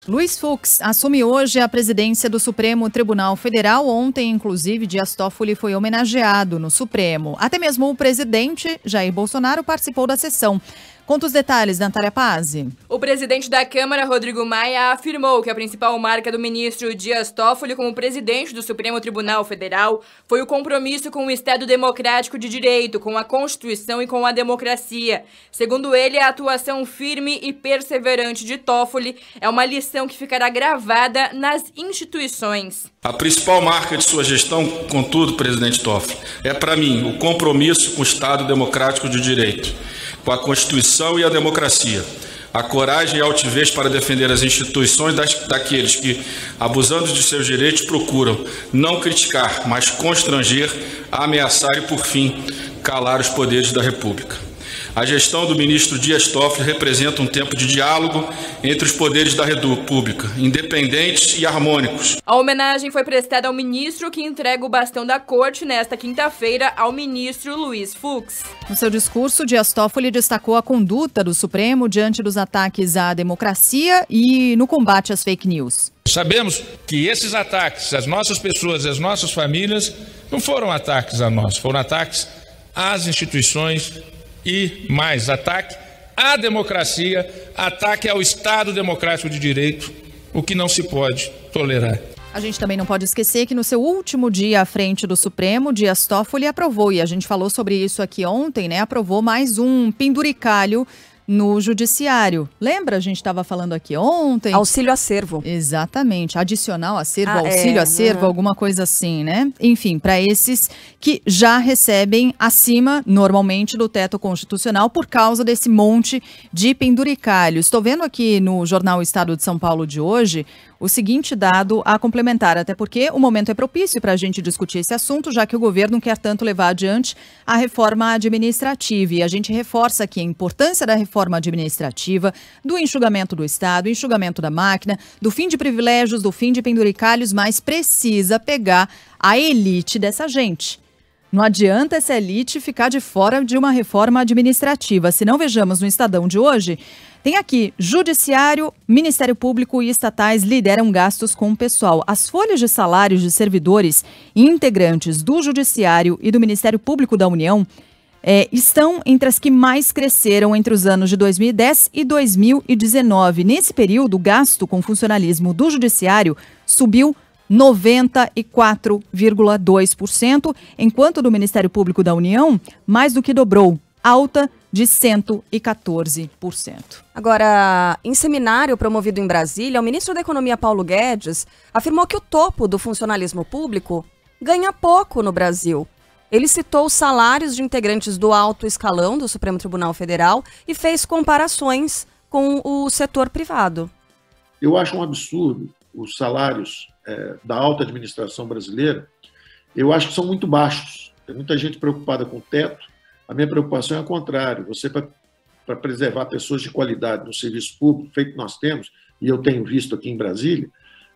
Luiz Fux assume hoje a presidência do Supremo Tribunal Federal. Ontem, inclusive, Dias Toffoli foi homenageado no Supremo. Até mesmo o presidente Jair Bolsonaro participou da sessão. Conta os detalhes, Natália Pazzi. O presidente da Câmara, Rodrigo Maia, afirmou que a principal marca do ministro Dias Toffoli como presidente do Supremo Tribunal Federal foi o compromisso com o Estado Democrático de Direito, com a Constituição e com a democracia. Segundo ele, a atuação firme e perseverante de Toffoli é uma lição que ficará gravada nas instituições. A principal marca de sua gestão, contudo, presidente Toffoli, é para mim o compromisso com o Estado Democrático de Direito, com a Constituição e a democracia, a coragem e a altivez para defender as instituições daqueles que, abusando de seus direitos, procuram não criticar, mas constranger, ameaçar e, por fim, calar os poderes da República. A gestão do ministro Dias Toffoli representa um tempo de diálogo entre os poderes da República, independentes e harmônicos. A homenagem foi prestada ao ministro, que entrega o bastão da corte nesta quinta-feira ao ministro Luiz Fux. No seu discurso, Dias Toffoli destacou a conduta do Supremo diante dos ataques à democracia e no combate às fake news. Sabemos que esses ataques às nossas pessoas e às nossas famílias não foram ataques a nós, foram ataques às instituições e mais ataque à democracia, ataque ao Estado Democrático de Direito, o que não se pode tolerar. A gente também não pode esquecer que no seu último dia à frente do Supremo, Dias Toffoli aprovou, e a gente falou sobre isso aqui ontem, né? Aprovou mais um penduricalho no judiciário. Lembra? A gente estava falando aqui ontem. Auxílio acervo. Exatamente. Adicional acervo, auxílio acervo, alguma coisa assim, né? Enfim, para esses que já recebem acima, normalmente, do teto constitucional por causa desse monte de penduricalhos. Estou vendo aqui no jornal Estado de São Paulo de hoje o seguinte dado a complementar, até porque o momento é propício para a gente discutir esse assunto, já que o governo quer tanto levar adiante a reforma administrativa. E a gente reforça aqui a importância da reforma administrativa, do enxugamento do Estado, enxugamento da máquina, do fim de privilégios, do fim de penduricalhos, mas precisa pegar a elite dessa gente. Não adianta essa elite ficar de fora de uma reforma administrativa. Se não, vejamos no Estadão de hoje, tem aqui: Judiciário, Ministério Público e estatais lideram gastos com o pessoal. As folhas de salários de servidores e integrantes do Judiciário e do Ministério Público da União estão entre as que mais cresceram entre os anos de 2010 e 2019. Nesse período, o gasto com funcionalismo do Judiciário subiu 94,2%, enquanto do Ministério Público da União mais do que dobrou, alta de 114%. Agora, em seminário promovido em Brasília, o ministro da Economia, Paulo Guedes, afirmou que o topo do funcionalismo público ganha pouco no Brasil. Ele citou os salários de integrantes do alto escalão do Supremo Tribunal Federal e fez comparações com o setor privado. Eu acho um absurdo os salários da alta administração brasileira. Eu acho que são muito baixos. Tem muita gente preocupada com o teto. A minha preocupação é ao contrário. Você, para preservar pessoas de qualidade no serviço público, feito que nós temos, e eu tenho visto aqui em Brasília,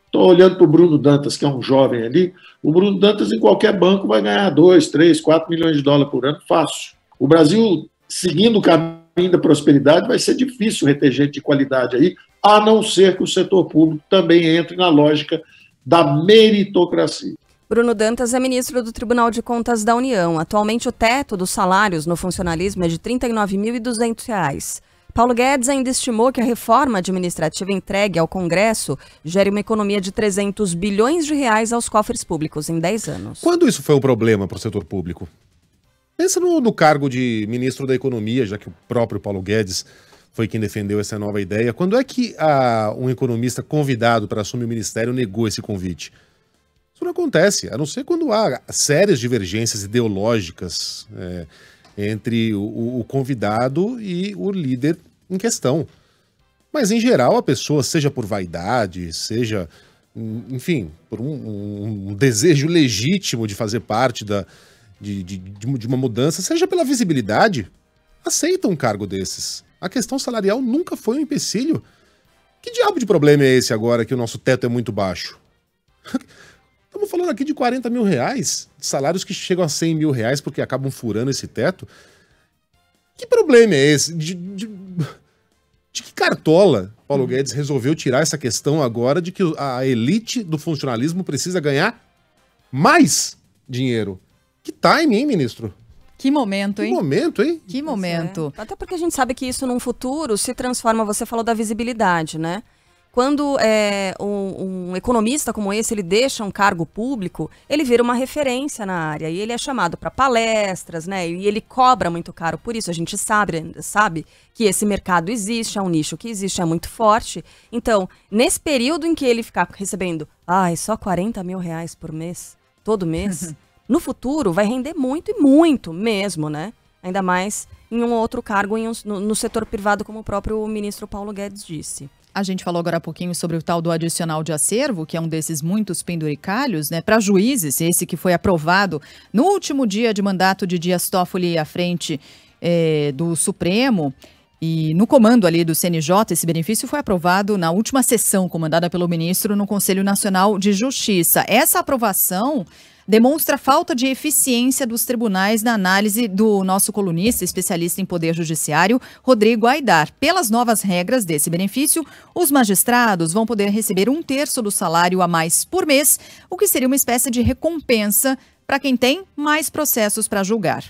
estou olhando para o Bruno Dantas, que é um jovem ali. O Bruno Dantas, em qualquer banco, vai ganhar 2, 3, 4 milhões de dólares por ano, fácil. O Brasil, seguindo o caminho da prosperidade, vai ser difícil reter gente de qualidade aí, a não ser que o setor público também entre na lógica da meritocracia. Bruno Dantas é ministro do Tribunal de Contas da União. Atualmente, o teto dos salários no funcionalismo é de R$ 39.200. Paulo Guedes ainda estimou que a reforma administrativa entregue ao Congresso gere uma economia de 300 bilhões de reais aos cofres públicos em 10 anos. Quando isso foi um problema para o setor público? Pensa no cargo de ministro da Economia, já que o próprio Paulo Guedes foi quem defendeu essa nova ideia. Quando é que um economista convidado para assumir o ministério negou esse convite? Isso não acontece, a não ser quando há sérias divergências ideológicas entre o convidado e o líder em questão. Mas, em geral, a pessoa, seja por vaidade, seja, enfim, por um desejo legítimo de fazer parte de uma mudança, seja pela visibilidade, aceita um cargo desses. A questão salarial nunca foi um empecilho. Que diabo de problema é esse agora que o nosso teto é muito baixo? Estamos falando aqui de 40 mil reais, de salários que chegam a 100 mil reais porque acabam furando esse teto. Que problema é esse? De que cartola Paulo Guedes resolveu tirar essa questão agora de que a elite do funcionalismo precisa ganhar mais dinheiro? Que time, hein, ministro? Que momento, hein? Que momento, hein? Que momento. Até porque a gente sabe que isso num futuro se transforma, você falou da visibilidade, né? Quando um economista como esse, ele deixa um cargo público, ele vira uma referência na área e ele é chamado para palestras, né? E ele cobra muito caro por isso. A gente sabe que esse mercado existe, é um nicho que existe, é muito forte. Então, nesse período em que ele ficar recebendo, só 40 mil reais por mês, todo mês, no futuro vai render muito e muito mesmo, né? Ainda mais em um outro cargo no setor privado, como o próprio ministro Paulo Guedes disse. A gente falou agora há pouquinho sobre o tal do adicional de acervo, que é um desses muitos penduricalhos, né, para juízes, esse que foi aprovado no último dia de mandato de Dias Toffoli à frente do Supremo. E no comando ali do CNJ, esse benefício foi aprovado na última sessão comandada pelo ministro no Conselho Nacional de Justiça. Essa aprovação demonstra falta de eficiência dos tribunais na análise do nosso colunista, especialista em poder judiciário, Rodrigo Aidar. Pelas novas regras desse benefício, os magistrados vão poder receber 1/3 do salário a mais por mês, o que seria uma espécie de recompensa para quem tem mais processos para julgar.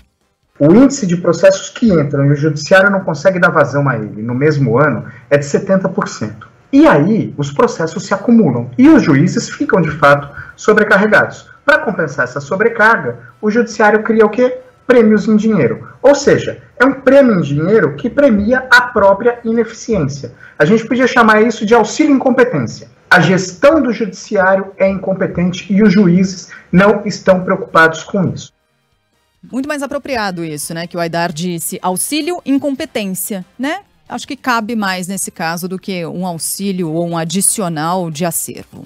O índice de processos que entram e o judiciário não consegue dar vazão a ele no mesmo ano é de 70%. E aí, os processos se acumulam e os juízes ficam, de fato, sobrecarregados. Para compensar essa sobrecarga, o judiciário cria o quê? Prêmios em dinheiro. Ou seja, é um prêmio em dinheiro que premia a própria ineficiência. A gente podia chamar isso de auxílio incompetência. A gestão do judiciário é incompetente e os juízes não estão preocupados com isso. Muito mais apropriado isso, né? Que o Aidar disse, auxílio incompetência, né? Acho que cabe mais nesse caso do que um auxílio ou um adicional de acervo.